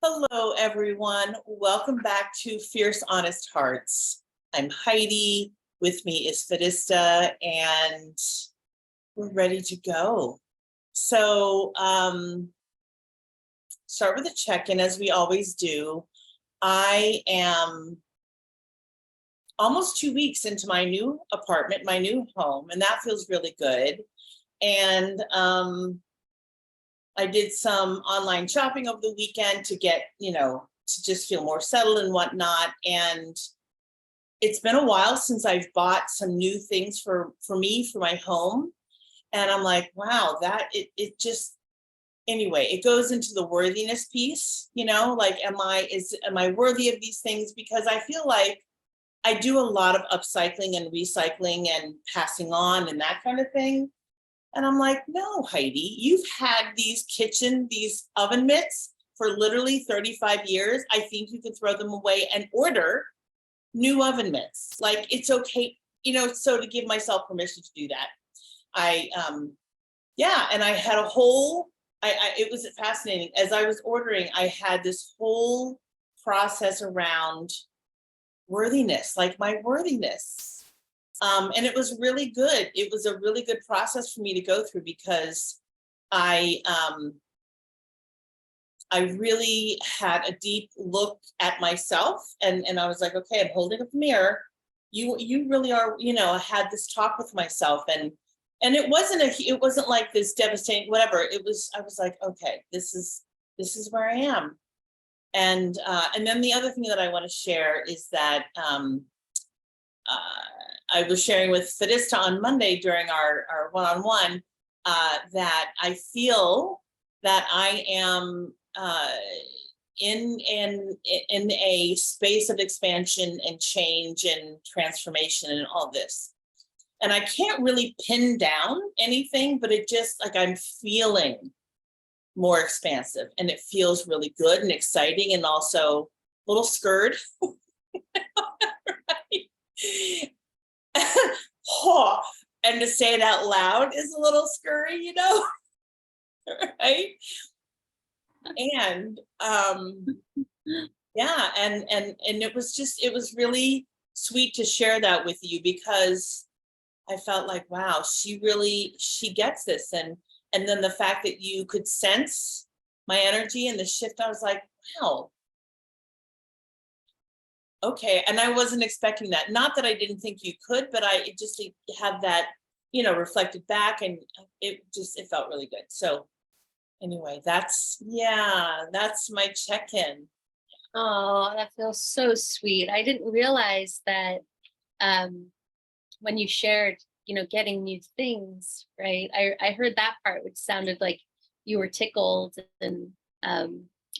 Hello, everyone. Welcome back to Fierce Honest Hearts. I'm Heidi. With me is Fereshta, and we're ready to go. So, start with a check-in, as we always do. I am almost 2 weeks into my new apartment, my new home, and that feels really good. And I did some online shopping over the weekend to get, to just feel more settled and whatnot. And it's been a while since I've bought some new things for me, for my home. And I'm like, wow, it just, anyway, it goes into the worthiness piece, like, am I worthy of these things? Because I feel like I do a lot of upcycling and recycling and passing on and that kind of thing. And I'm like, no, Heidi, you've had these oven mitts for literally 35 years. I think you could throw them away and order new oven mitts. Like, it's okay, so to give myself permission to do that. And I had it was fascinating. As I was ordering, I had this whole process around worthiness, like my worthiness. And it was really good. It was a really good process for me to go through because I really had a deep look at myself, and I was like, okay, I'm holding up the mirror. You really are, I had this talk with myself, and it wasn't like this devastating, whatever. I was like, okay, this is where I am. And then the other thing that I want to share is that I was sharing with Fereshta on Monday during our one-on-one that I feel that I am in a space of expansion and change and transformation and all this. And I can't really pin down anything, but it just, like, I'm feeling more expansive, and it feels really good and exciting, and also a little scared. Right? Oh, and to say it out loud is a little scary, right? And yeah, and it was really sweet to share that with you, because I felt like, wow, she gets this. And then the fact that you could sense my energy and the shift, I was like, wow, okay. And I wasn't expecting that. Not that I didn't think you could, but I just had that, reflected back, and it felt really good. So anyway, that's my check-in. Oh, that feels so sweet. I didn't realize that when you shared, getting new things, right? I heard that part, which sounded like you were tickled and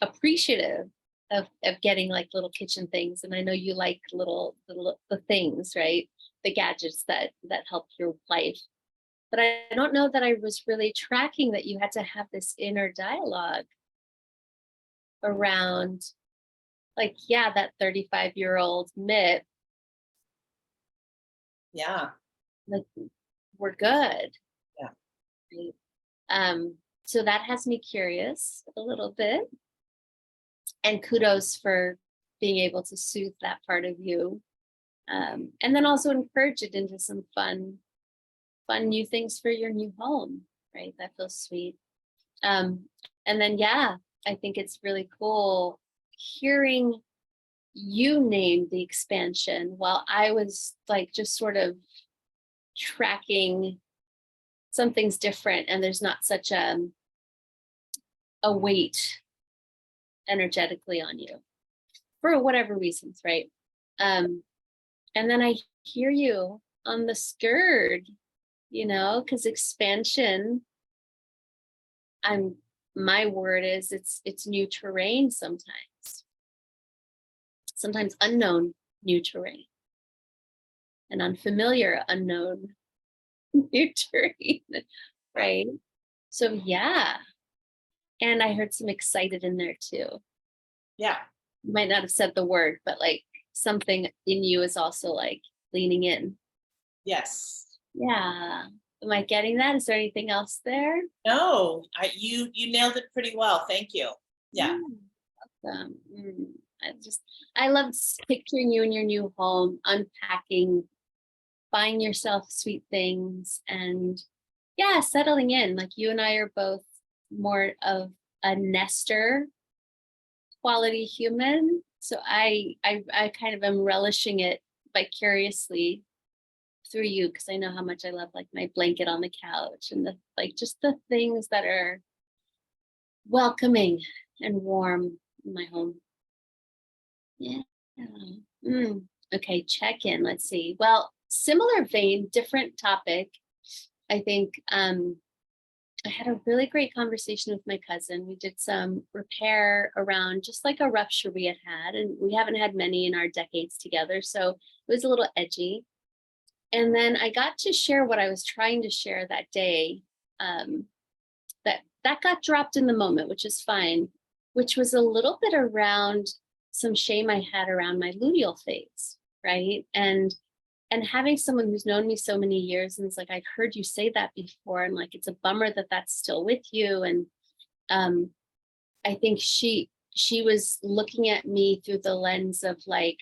appreciative of getting like little kitchen things. And I know you like the things, right? The gadgets that help your life. But I don't know that I was really tracking that you had to have this inner dialogue around, like, yeah, that 35-year-old myth. Yeah. Like, we're good. Yeah. Right? So that has me curious a little bit. And kudos for being able to soothe that part of you. And then also encourage it into some fun new things for your new home, right? That feels sweet. And then, yeah, I think it's really cool hearing you name the expansion while I was like just sort of tracking something's different, and there's not such a weight energetically on you for whatever reasons, right? And then I hear you on the scared, because expansion, my word is it's new terrain sometimes unknown new terrain, and unfamiliar unknown new terrain, right? So yeah. And I heard some excited in there too. Yeah. You might not have said the word, but like something in you is also like leaning in. Yes. Yeah. Am I getting that? Is there anything else there? No, you nailed it pretty well. Thank you. Yeah. I love picturing you in your new home, unpacking, buying yourself sweet things, and yeah, settling in. Like you and I are both more of a nester quality human. So I kind of am relishing it vicariously through you, because I know how much I love like my blanket on the couch and the like just the things that are welcoming and warm in my home. Yeah. Okay, check in. Let's see. Well, similar vein, different topic. I think I had a really great conversation with my cousin. We did some repair around just like a rupture we had, and we haven't had many in our decades together. So it was a little edgy. And then I got to share what I was trying to share that day. That got dropped in the moment, which is fine, which was a little bit around some shame I had around my luteal phase, right? And having someone who's known me so many years and is like, I've heard you say that before, and like it's a bummer that that's still with you. And I think she was looking at me through the lens of like,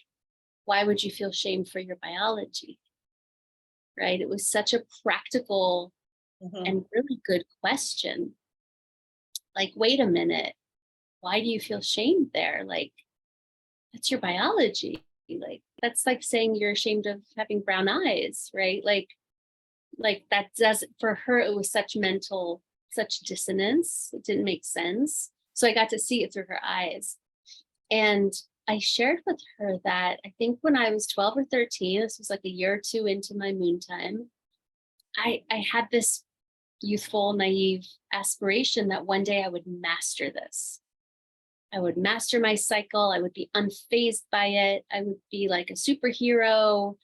why would you feel shame for your biology? Right? It was such a practical and really good question. Like, wait a minute, why do you feel shame there? Like, that's your biology. Like, that's like saying you're ashamed of having brown eyes, right? Like that does, for her, it was such dissonance. It didn't make sense. So I got to see it through her eyes. And I shared with her that I think when I was 12 or 13, this was like a year or two into my moon time, I had this youthful, naive aspiration that one day I would master this. I would master my cycle. I would be unfazed by it. I would be like a superhero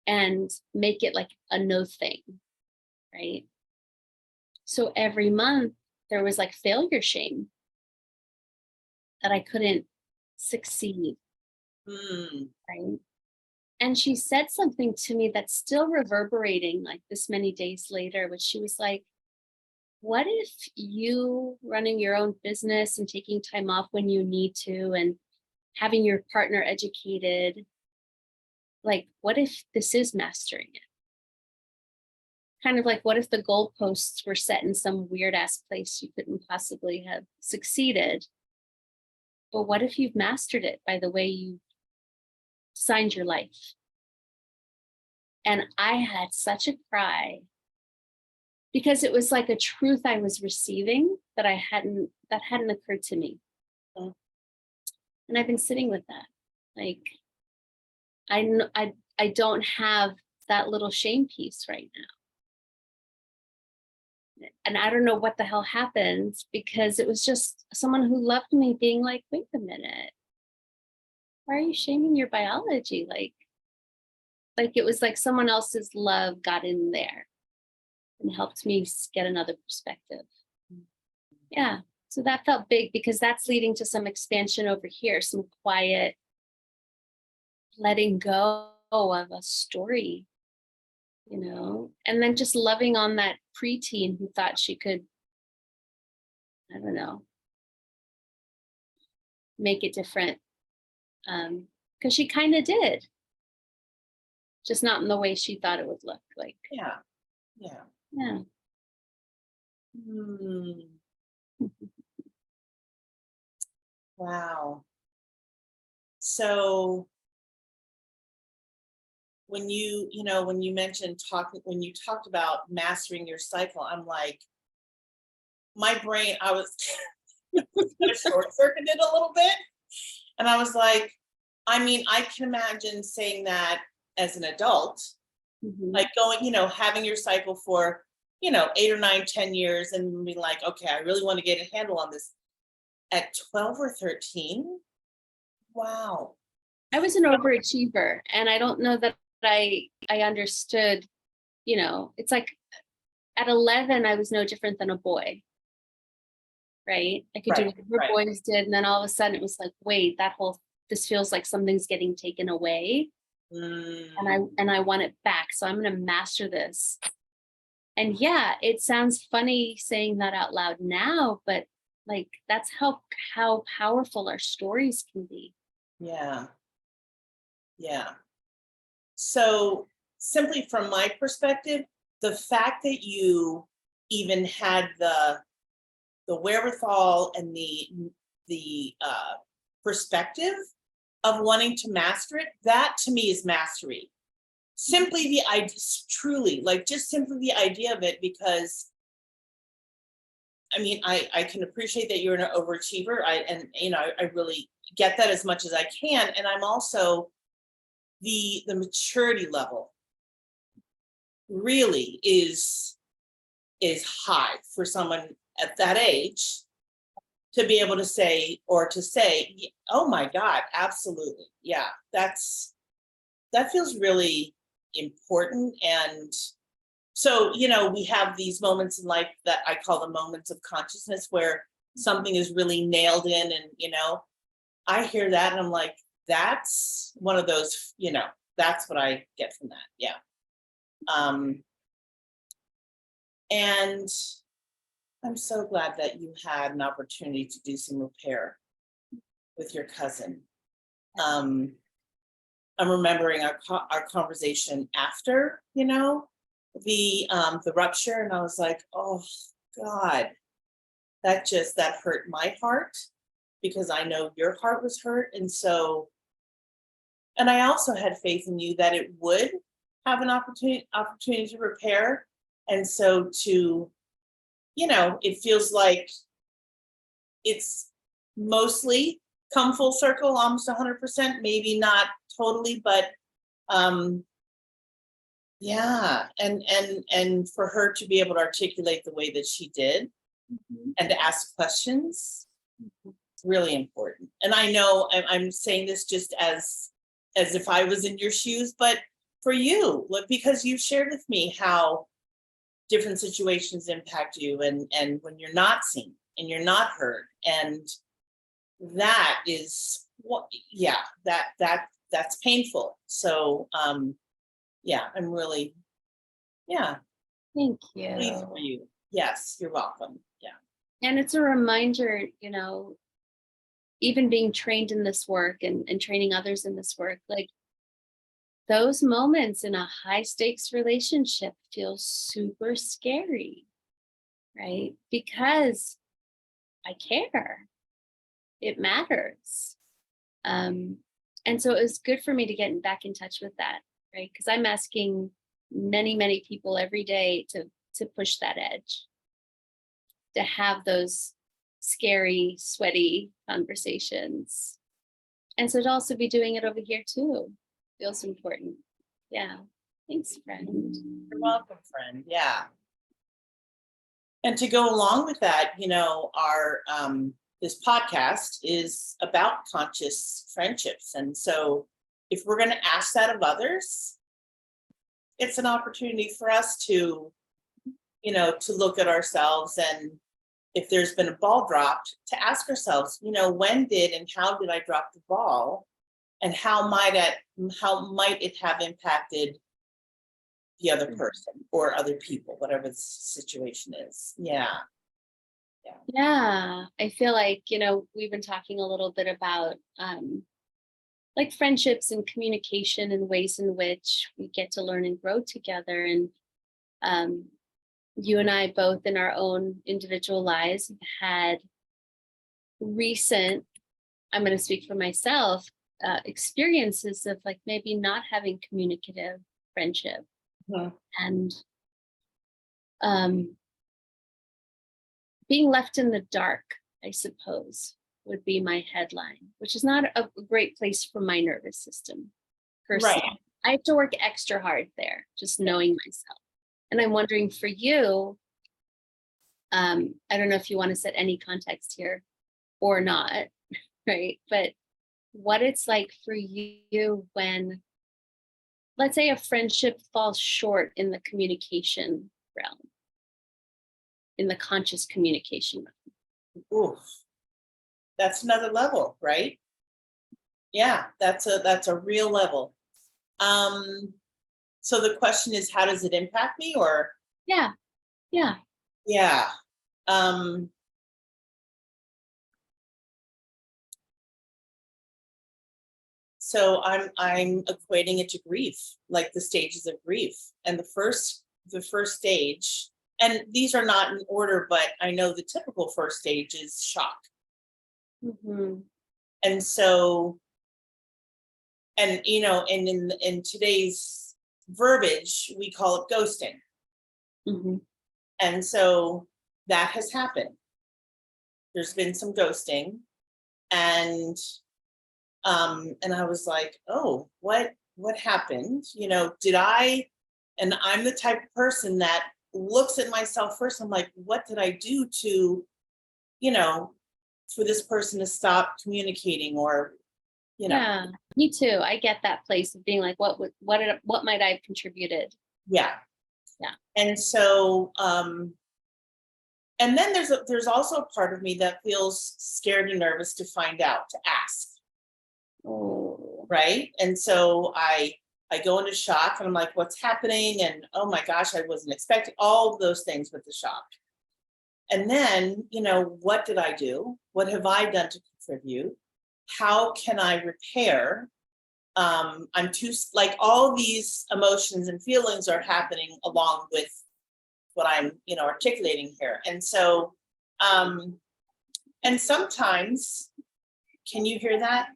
and make it like a no thing, right? So every month there was like failure shame that I couldn't succeed, right? And she said something to me that's still reverberating like this many days later, which she was like, what if you running your own business and taking time off when you need to and having your partner educated, like, what if this is mastering it? Kind of like, what if the goalposts were set in some weird ass place you couldn't possibly have succeeded? But what if you've mastered it by the way you designed your life? And I had such a cry, because it was like a truth I was receiving that hadn't occurred to me. And I've been sitting with that. Like, I don't have that little shame piece right now. And I don't know what the hell happened, because it was just someone who loved me being like, wait a minute, why are you shaming your biology? Like it was like someone else's love got in there and helped me get another perspective. Yeah. So that felt big, because that's leading to some expansion over here, some quiet letting go of a story, and then just loving on that preteen who thought she could, I don't know, make it different. Because she kind of did, just not in the way she thought it would look like. Yeah. Wow. So when you mentioned when you talked about mastering your cycle, I'm like, my brain, I was kind of short circuited a little bit. And I was like, I mean, I can imagine saying that as an adult, like going, having your cycle for, 8 or 9, 10 years and being like, okay, I really want to get a handle on this. At 12 or 13, wow. I was an overachiever, and I don't know that I understood, it's like at 11, I was no different than a boy, right? I could do whatever boys did. And then all of a sudden it was like, wait, this feels like something's getting taken away. And I want it back. So I'm going to master this. And yeah, it sounds funny saying that out loud now, but Like that's how powerful our stories can be. Yeah. Yeah. So simply from my perspective, the fact that you even had the wherewithal and the perspective of wanting to master it, that to me is mastery. Simply the idea, truly, like just simply the idea of it, because I mean, I can appreciate that you're an overachiever. I really get that as much as I can. And I'm also the maturity level really is high for someone at that age to be able to say, or to say, oh my God, absolutely. Yeah, that feels really important. And so, we have these moments in life that I call the moments of consciousness where something is really nailed in. And, I hear that and I'm like, that's one of those, that's what I get from that. Yeah. Um, and I'm so glad that you had an opportunity to do some repair with your cousin. Um, I'm remembering our conversation after, the rupture, and I was like, oh God, that hurt my heart because I know your heart was hurt, and so, and I also had faith in you that it would have an opportunity to repair, and so it feels like it's mostly come full circle, almost 100%, maybe not totally, but um yeah, and for her to be able to articulate the way that she did Mhm. and to ask questions, it's really important. And I know I'm saying this just as if I was in your shoes, but for you, because you shared with me how different situations impact you, and when you're not seen and you're not heard, and that is what, yeah, that's painful. So yeah, I'm really, yeah, Thank pleased for you. you. Yes, you're welcome. Yeah. And it's a reminder, even being trained in this work and training others in this work, like those moments in a high stakes relationship feel super scary, right? Because I care, it matters. Um, and so it was good for me to get back in touch with that, right? Because I'm asking many, many people every day to push that edge, to have those scary, sweaty conversations. And so to also be doing it over here too feels important. Yeah. Thanks, friend. You're welcome, friend. Yeah. And to go along with that, our this podcast is about conscious friendships. And so if we're going to ask that of others, it's an opportunity for us to look at ourselves, and if there's been a ball dropped, to ask ourselves, when did and how did I drop the ball, and how might it have impacted the other person or other people, whatever the situation is. Yeah. Yeah. Yeah. I feel like, we've been talking a little bit about like friendships and communication and ways in which we get to learn and grow together. And um, you and I both in our own individual lives have had recent, I'm going to speak for myself, experiences of like maybe not having communicative friendship Mhm. and um, being left in the dark, I suppose, would be my headline, which is not a great place for my nervous system Right. personally. I have to work extra hard there, just knowing myself. And I'm wondering for you, I don't know if you want to set any context here or not, right? But what it's like for you when, let's say, a friendship falls short in the communication realm, in the conscious communication realm. Oof. That's another level, right? Yeah, that's a real level. Um, so the question is, how does it impact me? Or Yeah, yeah. yeah. Um, So I'm equating it to grief, like the stages of grief. And the first stage, and these are not in order, but I know the typical first stage is shock. Mhm. And so, and and in today's verbiage, we call it ghosting. Mhm. And so that has happened. There's been some ghosting, and I was like, oh, what happened? Did I, and I'm the type of person that looks at myself first. I'm like, what did I do to, you know, for this person to stop communicating, or, Yeah, me too. I get that place of being like, what might I have contributed? yeah. Yeah. And so, and then there's also a part of me that feels scared and nervous to find out, to ask. Oh, Right. And so I go into shock, and I'm like, what's happening? And oh my gosh, I wasn't expecting all of those things with the shock. And then, what did I do? What have I done to contribute? How can I repair? I'm too, like, all these emotions and feelings are happening along with what I'm, articulating here. And so, and sometimes, can you hear that?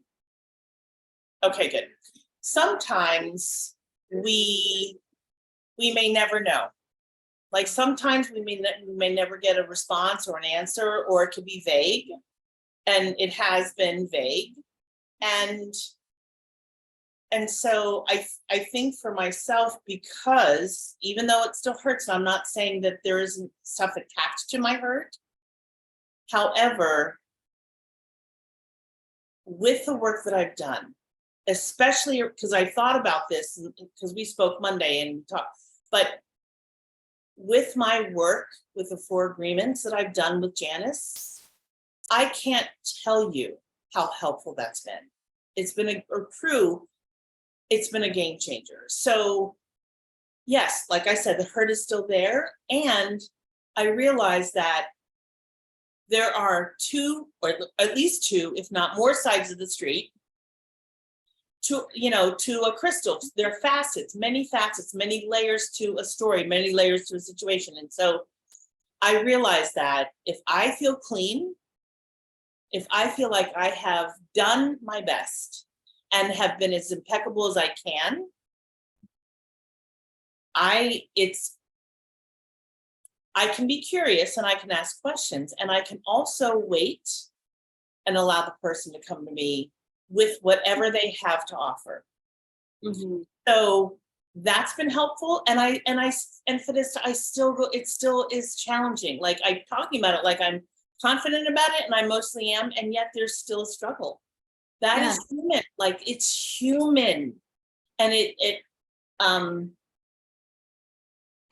Okay, good. Sometimes we may never know. Like, sometimes we may never get a response or an answer, or it could be vague, and it has been vague. And so I think for myself, because even though it still hurts, and I'm not saying that there isn't stuff attached to my hurt. However, with the work that I've done, especially because I thought about this, because we spoke Monday and talked, but with my work with the 4 agreements that I've done with Janice, I can't tell you how helpful that's been. It's been it's been a game changer. So yes, like I said, the hurt is still there. And I realize that there are 2, or at least 2, if not more, sides of the street to a crystal. There are facets, many layers to a story, many layers to a situation. And so I realize that if I feel clean, if I feel like I have done my best and have been as impeccable as I can, I can be curious, and I can ask questions, and I can also wait and allow the person to come to me with whatever they have to offer. mhm. So that's been helpful. And for this, I still go, it still is challenging. Like, I'm talking about it like I'm confident about it, and I mostly am, and yet there's still a struggle. That Yeah. is human. Like, it's human. And um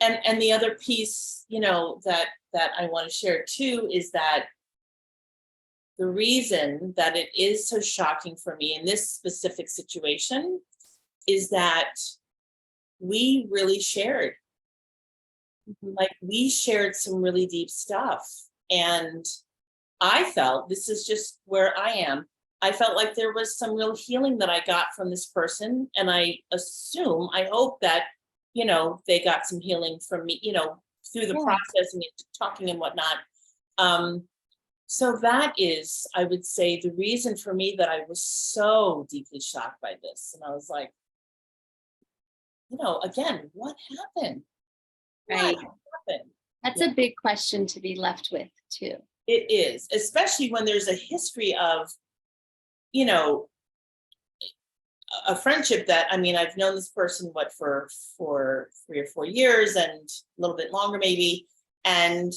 and the other piece, that I want to share too, is that the reason that it is so shocking for me in this specific situation is that we really shared. Mhm. Like, we shared some really deep stuff. And I felt, this is just where I am, I felt like there was some real healing that I got from this person. And I hope that, they got some healing from me, through the Yeah. process and talking and whatnot. So that is, I would say, the reason for me that I was so deeply shocked by this. And I was like, again, what happened? What Right. happened? That's Yeah. a big question to be left with too. It is, especially when there's a history of, you know, a friendship that, I mean, I've known this person, for 3 or 4 years, and a little bit longer maybe. And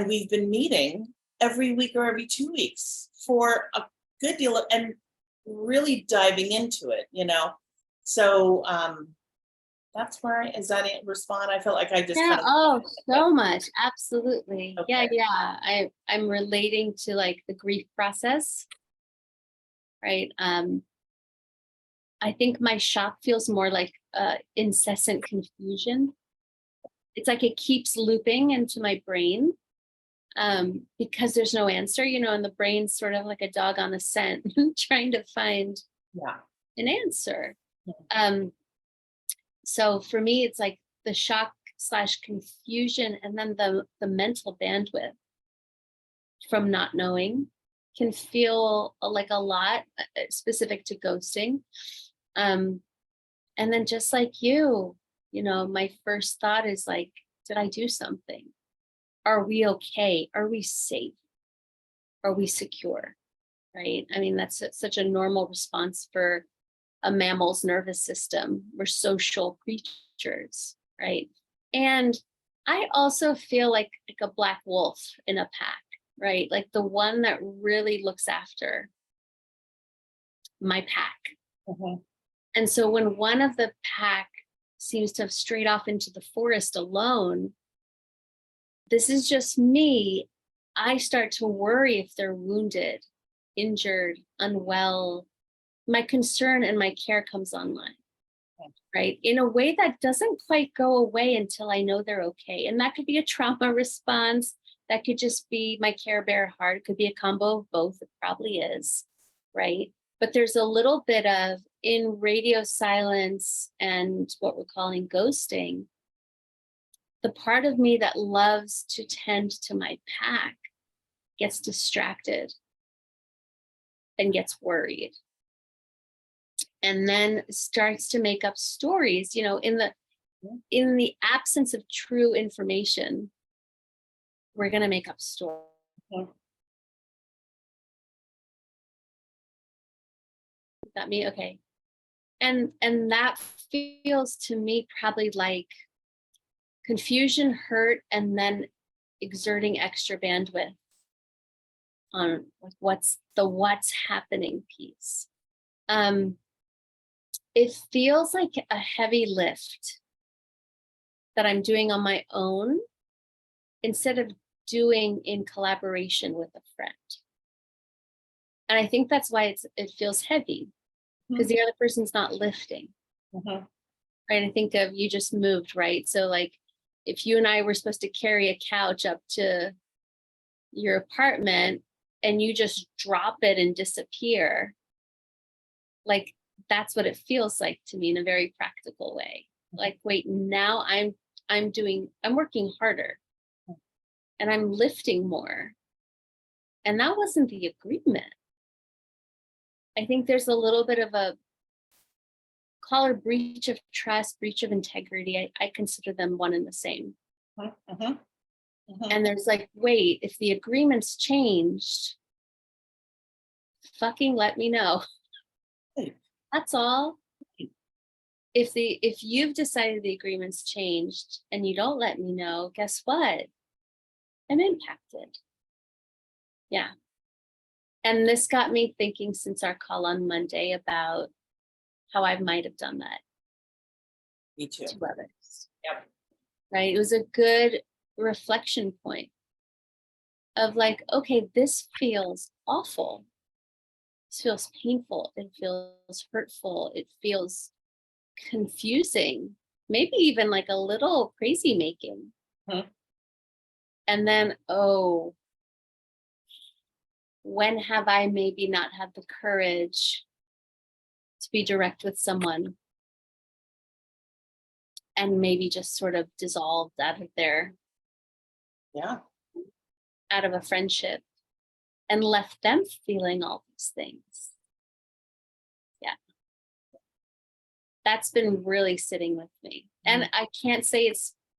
we've been meeting every week or every 2 weeks for a good deal of, and really diving into it. So that's where is that it respond? I felt like I just Yeah. kind of, Oh, so much. Absolutely. Yeah. okay. Yeah. I'm relating to like the grief process, right? I think my shock feels more like incessant confusion. It's like it keeps looping into my brain because there's no answer, and the brain's sort of like a dog on a scent, trying to find an answer. Yeah. So for me, it's like the shock / confusion, and then the mental bandwidth from not knowing can feel like a lot, specific to ghosting. And then just like you know, my first thought is like, did I do something? Are we okay? Are we safe? Are we secure? Right? I mean, that's such a normal response for a mammal's nervous system. We're social creatures, right? And I also feel like a black wolf in a pack, right? Like the one that really looks after my pack. Mhm. And so when one of the pack seems to have strayed off into the forest alone, this is just me. I start to worry if they're wounded, injured, unwell. My concern and my care comes online, right? In a way that doesn't quite go away until I know they're okay. And that could be a trauma response. That could just be my care bear heart. It could be a combo of both. It probably is, right? But there's a little bit of, in radio silence and what we're calling ghosting, the part of me that loves to tend to my pack gets distracted and gets worried. And then starts to make up stories, you know, in the absence of true information, we're going to make up stories. Got me? Okay. And that feels to me probably like confusion, hurt, and then exerting extra bandwidth on like what's happening piece. It feels like a heavy lift that I'm doing on my own instead of doing in collaboration with a friend. And I think that's why it feels heavy, because the other person's not lifting. Mhm. Right? I think of, you just moved, right? So like if you and I were supposed to carry a couch up to your apartment and you just drop it and disappear, like that's what it feels like to me in a very practical way. Like, wait, now I'm working harder and I'm lifting more. And that wasn't the agreement. I think there's a little bit of a, call it breach of trust, breach of integrity. I consider them one and the same. And there's like, wait, if the agreement's changed, fucking let me know. That's all. If you've decided the agreement's changed and you don't let me know, guess what? I'm impacted. Yeah. And this got me thinking since our call on Monday about how I might have done that. Me too. To others. Yep. Right. It was a good reflection point of like, okay, this feels awful. This feels painful. It feels hurtful. It feels confusing, maybe even like a little crazy making. And then, oh, when have I maybe not had the courage to be direct with someone and maybe just sort of dissolved out of out of a friendship and left them feeling all these things. Yeah. That's been really sitting with me. And I can't say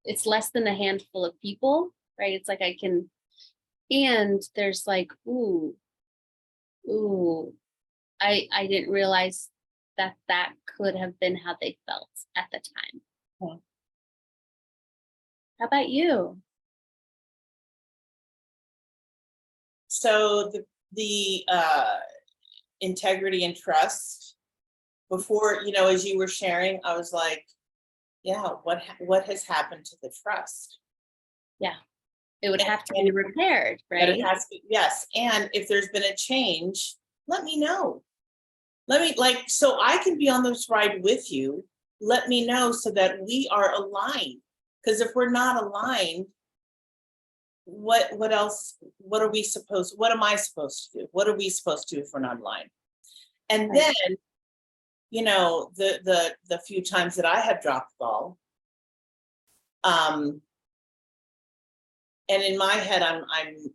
it's less than a handful of people, right? It's like I can, and there's like, ooh, I didn't realize that could have been how they felt at the time. How about you? So the integrity and trust, before, you know, as you were sharing, I was like, yeah, what has happened to the trust? Yeah, it would have to be repaired, right? But it has to, yes. And if there's been a change, let me know. Let me, like, so I can be on this ride with you. Let me know so that we are aligned. Because if we're not aligned, what else? What am I supposed to do? What are we supposed to do if we're not aligned? And then you know, the few times that I have dropped the ball. And in my head, I'm,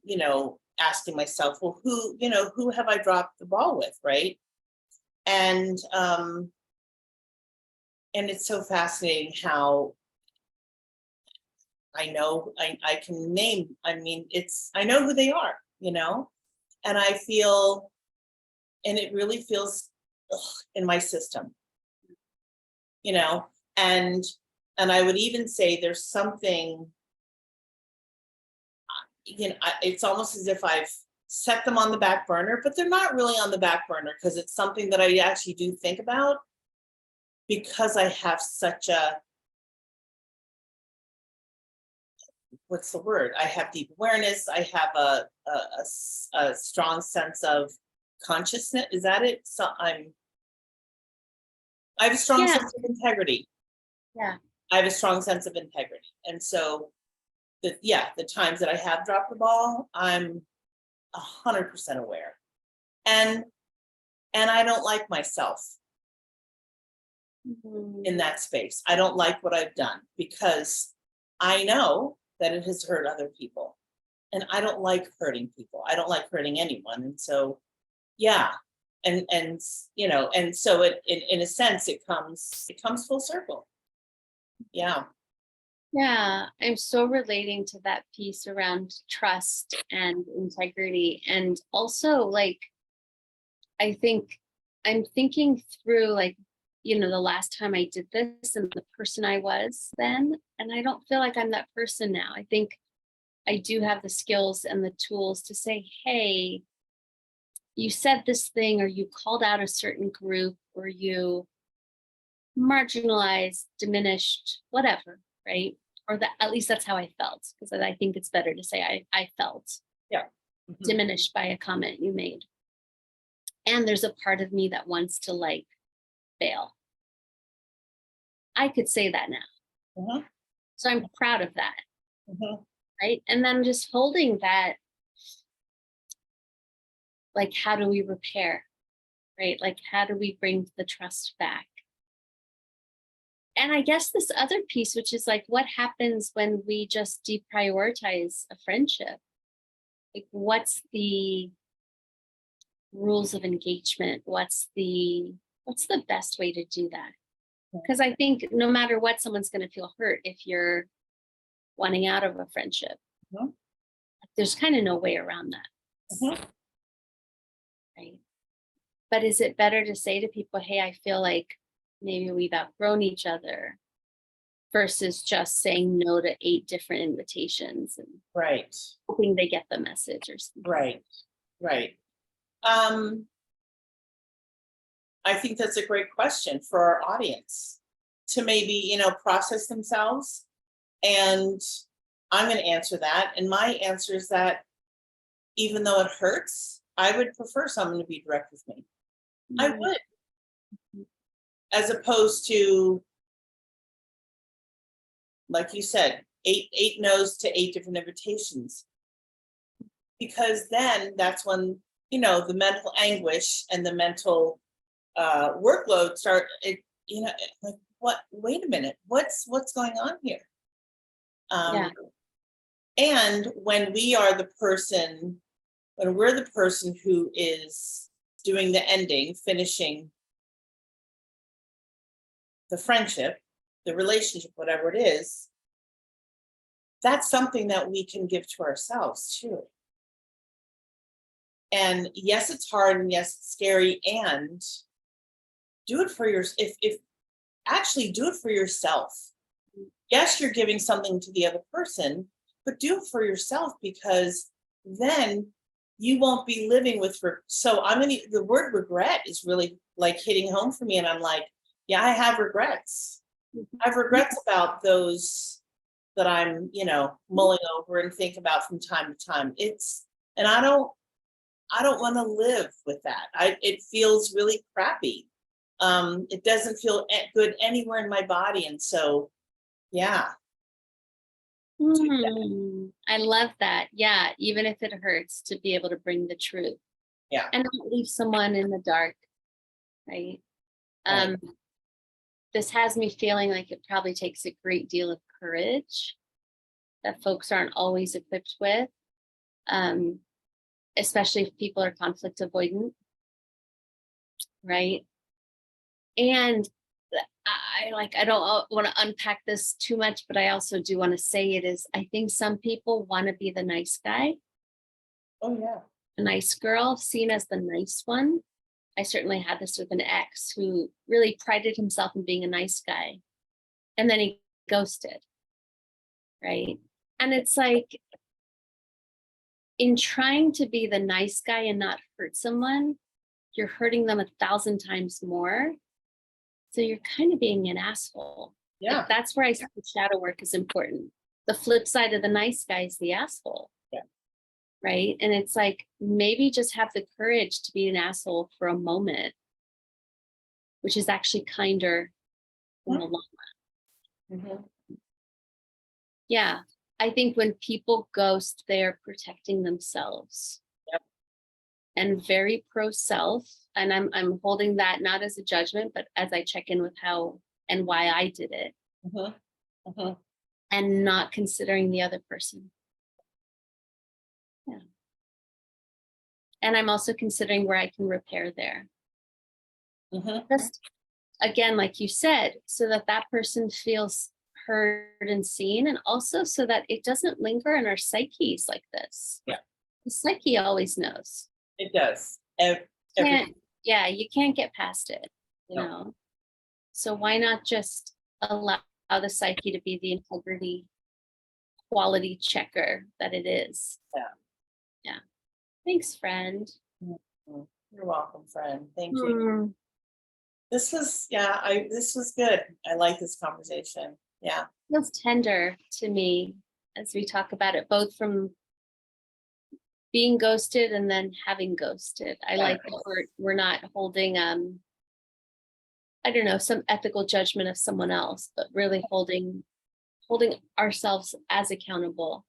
you know, asking myself, well, who, you know, who have I dropped the ball with, right? And it's so fascinating how I know I can name, I mean, I know who they are, you know, and I feel, and it really feels in my system, you know, and I would even say there's something, you know, it's almost as if I've set them on the back burner, but they're not really on the back burner because it's something that I actually do think about, because I have such a, what's the word? I have deep awareness. I have a strong sense of consciousness. Is that it? So I have a strong Yeah. sense of integrity. Yeah. I have a strong sense of integrity. And so the times that I have dropped the ball, I'm 100% aware. And I don't like myself in that space. I don't like what I've done because I know that it has hurt other people. And I don't like hurting people. I don't like hurting anyone. And so, yeah. And you know, and so in a sense it comes full circle. Yeah. Yeah, I'm so relating to that piece around trust and integrity. And also, like, I think I'm thinking through, like, you know, the last time I did this and the person I was then. And I don't feel like I'm that person now. I think I do have the skills and the tools to say, hey, you said this thing, or you called out a certain group, or you marginalized, diminished, whatever, right? Or that, at least that's how I felt, because I think it's better to say I felt Yeah. Mhm. diminished by a comment you made. And there's a part of me that wants to, like, fail. I could say that now. Mhm. So I'm proud of that, Mhm. right? And then just holding that, like, how do we repair, right? Like, how do we bring the trust back? And I guess this other piece, which is like, what happens when we just deprioritize a friendship? Like, what's the rules of engagement? What's the best way to do that? Because I think no matter what, someone's going to feel hurt if you're wanting out of a friendship. Mhm. There's kind of no way around that, Mhm. right? But is it better to say to people, hey, I feel like maybe we've outgrown each other, versus just saying no to 8 different invitations and Right. hoping they get the message or something? Right. Right. I think that's a great question for our audience to maybe, you know, process themselves. And I'm going to answer that. And my answer is that even though it hurts, I would prefer someone to be direct with me. I Mm. would, as opposed to, like you said, eight no's to 8 different invitations. Because then that's when, you know, the mental anguish and the mental workload start, you know, like, what, wait a minute, what's going on here? Yeah. And when we're the person who is doing the ending, finishing the friendship, the relationship, whatever it is, that's something that we can give to ourselves too. And yes, it's hard, and yes, it's scary, and do it for if actually do it for yourself. Yes, you're giving something to the other person, but do it for yourself, because then you won't be living with so the word regret is really like hitting home for me, and I'm like, yeah, I have regrets. I have regrets about those that I'm, you know, mulling over and think about from time to time. And I don't want to live with that. It feels really crappy. It doesn't feel good anywhere in my body. And so, yeah. I love that. Yeah, even if it hurts, to be able to bring the truth Yeah. and not leave someone in the dark, right? Right. This has me feeling like it probably takes a great deal of courage that folks aren't always equipped with, um, especially if people are conflict avoidant, right? And I don't want to unpack this too much, but I also do want to say it is, I think some people want to be the nice guy, Oh, yeah. the nice girl, seen as the nice one. I certainly had this with an ex who really prided himself in being a nice guy. And then he ghosted, right? And it's like, in trying to be the nice guy and not hurt someone, you're hurting them 1,000 times more. So you're kind of being an asshole. Yeah. Like, that's where I think shadow work is important. The flip side of the nice guy is the asshole. Yeah. Right. And it's like, maybe just have the courage to be an asshole for a moment, which is actually kinder in the long run. Mhm. Yeah. I think when people ghost, they are protecting themselves. Yep. And very pro self. And I'm holding that not as a judgment, but as I check in with how and why I did it, Mhm. Mhm. and not considering the other person. Yeah. And I'm also considering where I can repair there. Mhm. Just again, like you said, so that that person feels heard and seen, and also so that it doesn't linger in our psyches like this. Yeah. The psyche always knows. It does. Can't, yeah, you can't get past it, you No. know? So why not just allow the psyche to be the integrity quality checker that it is? Yeah. Yeah. Thanks, friend. Mhm. You're welcome, friend. Thank you. Hmm. This was, this was good. I like this conversation. Yeah. Feels tender to me as we talk about it, both from being ghosted and then having ghosted. I Yeah. like that we're not holding I don't know, some ethical judgment of someone else, but really holding ourselves as accountable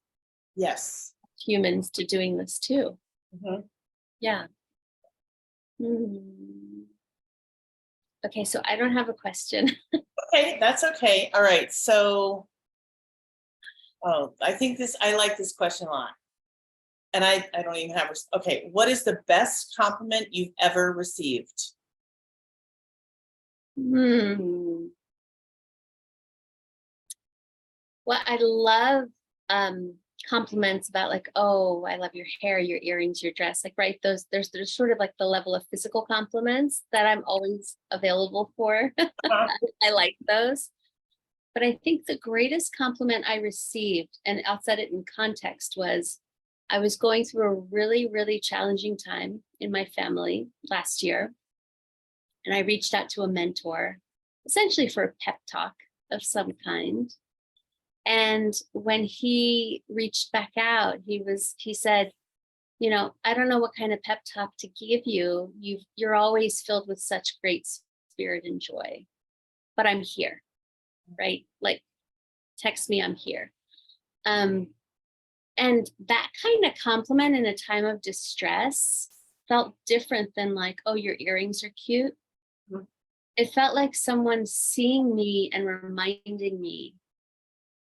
Yes. humans to doing this too. Mhm. Yeah. Hmm. Okay, so I don't have a question. Okay, that's okay. All right. So, I like this question a lot. And I don't even have, okay. What is the best compliment you've ever received? Hmm. Well, I love compliments about, like, oh, I love your hair, your earrings, your dress. Like, right, there's sort of like the level of physical compliments that I'm always available for. I like those. But I think the greatest compliment I received, and I'll set it in context, was I was going through a really, really challenging time in my family last year. And I reached out to a mentor, essentially for a pep talk of some kind. And when he reached back out, he said, you know, I don't know what kind of pep talk to give you. You're always filled with such great spirit and joy, but I'm here, right? Like, text me, I'm here. And that kind of compliment in a time of distress felt different than, like, oh, your earrings are cute. Mhm. It felt like someone seeing me and reminding me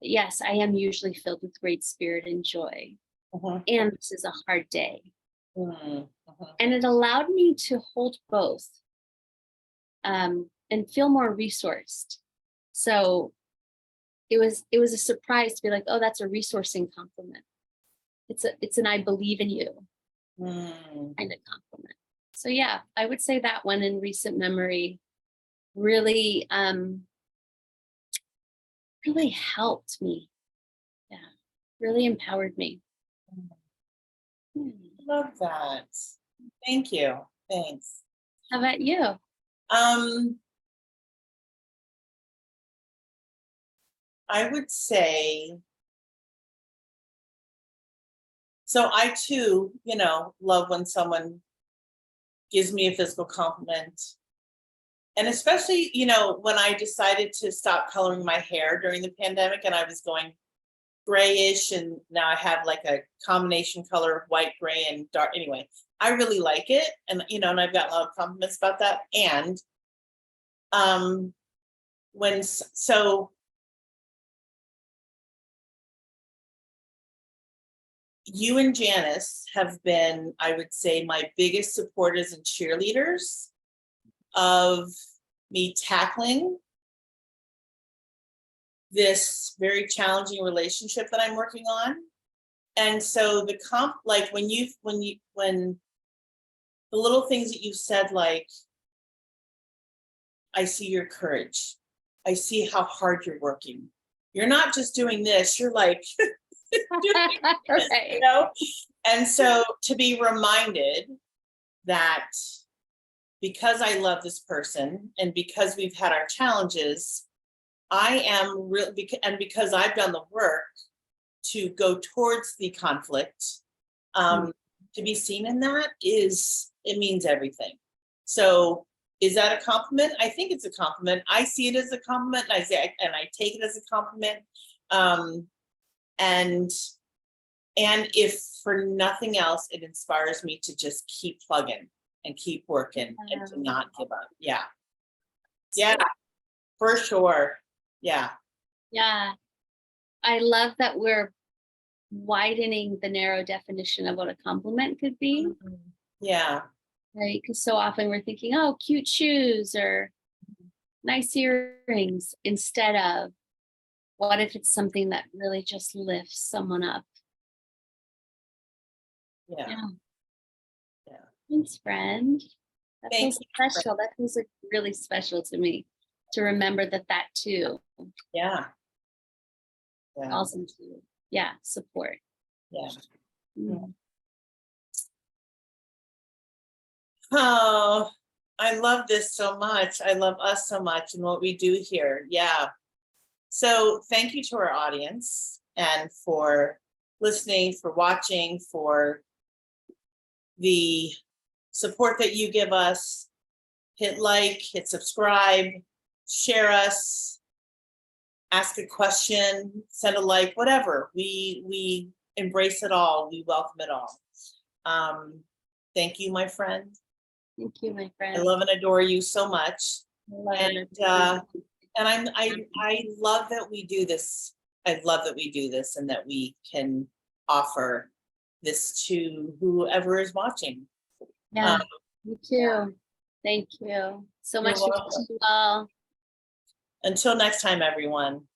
that, yes, I am usually filled with great spirit and joy. Mhm. And this is a hard day. Mhm. Mhm. And it allowed me to hold both, and feel more resourced. So it was a surprise to be like, oh, that's a resourcing compliment. It's an I believe in you Mhm. kind of compliment. So yeah, I would say that one in recent memory really really helped me. Yeah. Really empowered me. Hmm. Love that. Thank you. Thanks. How about you? Um, I would say, so I too, love when someone gives me a physical compliment. And especially, when I decided to stop coloring my hair during the pandemic and I was going grayish, and now I have like a combination color of white, gray, and dark. Anyway, I really like it. And, and I've gotten a lot of compliments about that. And So you and Janice have been, I would say, my biggest supporters and cheerleaders of me tackling this very challenging relationship that I'm working on. And so like when the little things that you said, like, I see your courage. I see how hard you're working. You're not just doing this, you're like, doing this, you know? And so to be reminded that because I love this person and because we've had our challenges, I am really, and because I've done the work to go towards the conflict, to be seen in that it means everything. So is that a compliment? I think it's a compliment. I see it as a compliment, and I take it as a compliment. And if for nothing else, it inspires me to just keep plugging and keep working and to not give up. Yeah. Yeah, for sure. Yeah. Yeah. I love that we're widening the narrow definition of what a compliment could be. Yeah. Right. Because so often we're thinking, oh, cute shoes or nice earrings, instead of what if it's something that really just lifts someone up? Yeah. Yeah. Thanks, friend. That Thank feels you, special. That feels like really special to me, to remember that too. Yeah. Yeah. Also to, yeah, support. Yeah. Mm. Oh, I love this so much. I love us so much and what we do here. Yeah. So thank you to our audience and for listening, for watching, for the support that you give us. Hit like, hit subscribe, share us, ask a question, send a like, whatever. We embrace it all. We welcome it all. Thank you, my friend. Thank you, my friend. I love and adore you so much. And I love that we do this. I love that we do this and that we can offer this to whoever is watching. Yeah, me too. Yeah. Thank you so much. You're welcome. To you all. Until next time, everyone.